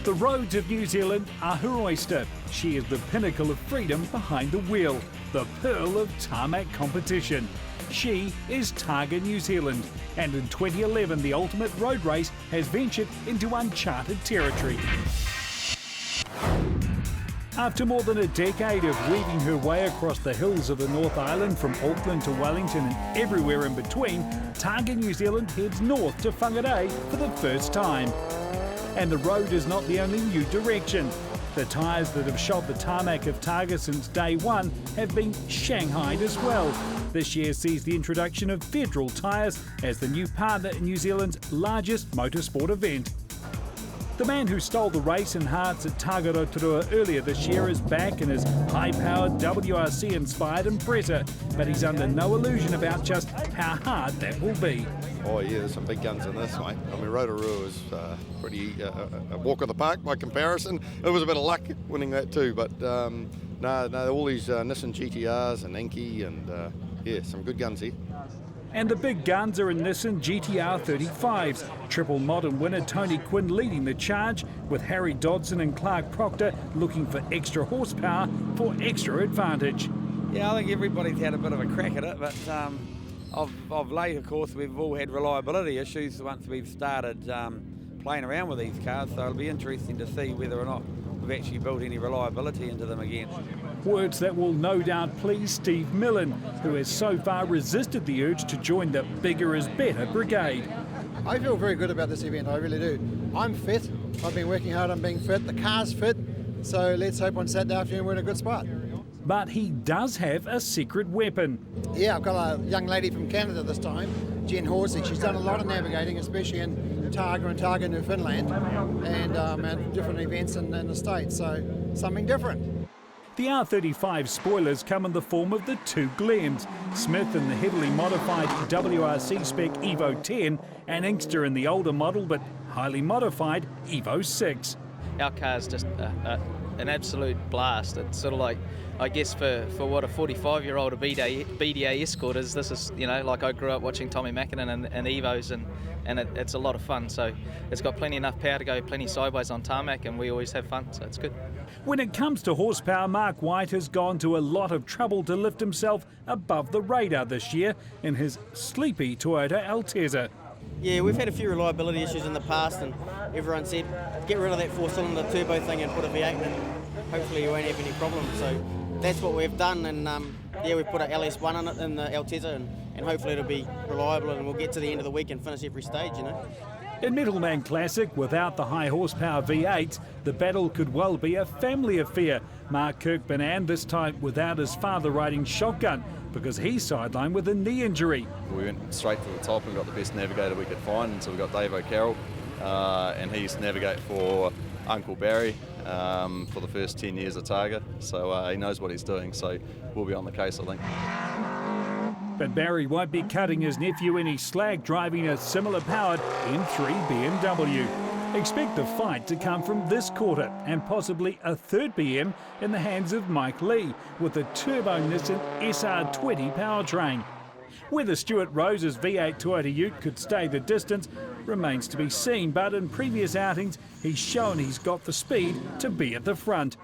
The roads of New Zealand are her oyster. She is the pinnacle of freedom behind the wheel, the pearl of tarmac competition. She is Targa New Zealand, and in 2011 the ultimate road race has ventured into uncharted territory. After more than a decade of weaving her way across the hills of the North Island from Auckland to Wellington and everywhere in between, Targa New Zealand heads north to Whangarei for the first time. And the road is not the only new direction. The tyres that have shod the tarmac of Targa since day one have been shanghaied as well. This year sees the introduction of Federal tyres as the new partner in New Zealand's largest motorsport event. The man who stole the race in hearts at Targa Rotorua earlier this year is back in his high-powered WRC-inspired Impreza, but he's under no illusion about just how hard that will be. Oh yeah, there's some big guns in this, mate. I mean, Rotorua was pretty a walk of the park by comparison. It was a bit of luck winning that too, but no, all these Nissan GTRs and Enki and yeah, some good guns here. And the big guns are in Nissan GTR 35s. Triple modern winner Tony Quinn leading the charge, with Harry Dodson and Clark Proctor looking for extra horsepower for extra advantage. Yeah, I think everybody's had a bit of a crack at it, but of late, of course, we've all had reliability issues once we've started playing around with these cars, so it'll be interesting to see whether or not we've actually built any reliability into them again. Words that will no doubt please Steve Millen, who has so far resisted the urge to join the bigger is better brigade. I feel very good about this event, I really do. I'm fit, I've been working hard on being fit, the car's fit, so let's hope on Saturday afternoon we're in a good spot. But he does have a secret weapon. Yeah, I've got a young lady from Canada this time, Jen Horsey. She's done a lot of navigating, especially in Targa and Targa, Newfoundland, and at different events in the States, so something different. The R35 spoilers come in the form of the two Glens, Smith in the heavily modified WRC spec Evo 10 and Inkster in the older model but highly modified Evo 6. Our car's just an absolute blast. It's sort of like, I guess for what a 45-year-old BDA Escort is, this is, you know, like I grew up watching Tommy Mackinnon and Evos, and it's a lot of fun. So it's got plenty enough power to go plenty sideways on tarmac, and we always have fun, so it's good. When it comes to horsepower, Mark White has gone to a lot of trouble to lift himself above the radar this year in his sleepy Toyota Altezza. Yeah, we've had a few reliability issues in the past, and everyone said get rid of that four-cylinder turbo thing and put a V8 in, and hopefully you won't have any problems. So that's what we've done, and yeah, we've put an LS1 in it in the Altezza, and hopefully it'll be reliable, and we'll get to the end of the week and finish every stage, you know. In Middleman Classic, without the high horsepower V8, the battle could well be a family affair. Mark Kirkbanan this time without his father riding shotgun, because he's sidelined with a knee injury. We went straight to the top and got the best navigator we could find, and so we got Dave O'Carroll, and he used to navigate for Uncle Barry for the first 10 years of Targa, so he knows what he's doing, so we'll be on the case, I think. But Barry won't be cutting his nephew any slack driving a similar powered M3 BMW. Expect the fight to come from this quarter, and possibly a third BM in the hands of Mike Lee with a turbo Nissan SR20 powertrain. Whether Stuart Rose's V8 Toyota Ute could stay the distance remains to be seen, but in previous outings he's shown he's got the speed to be at the front.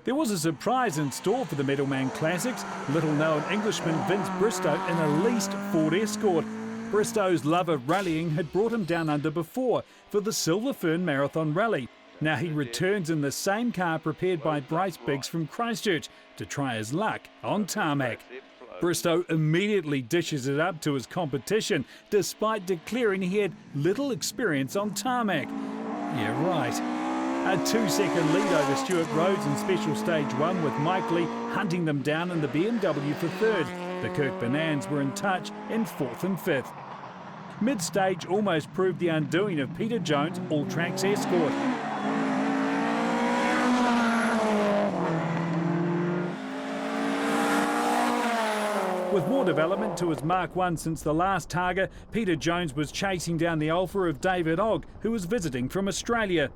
There was a surprise in store for the Middleman Classics. Little-known Englishman Vince Bristow in a leased Ford Escort. Bristow's love of rallying had brought him down under before for the Silver Fern Marathon Rally. Now he returns in the same car prepared by Bryce Biggs from Christchurch to try his luck on tarmac. Bristow immediately dishes it up to his competition, despite declaring he had little experience on tarmac. Yeah, right. A 2-second lead over Stuart Rhodes in Special Stage 1, with Mike Lee hunting them down in the BMW for third. The Kirkbanans were in touch in fourth and fifth. Mid-stage almost proved the undoing of Peter Jones' All-Tracks Escort. With more development to his Mark 1 since the last Targa, Peter Jones was chasing down the Alpha of David Ogg, who was visiting from Australia.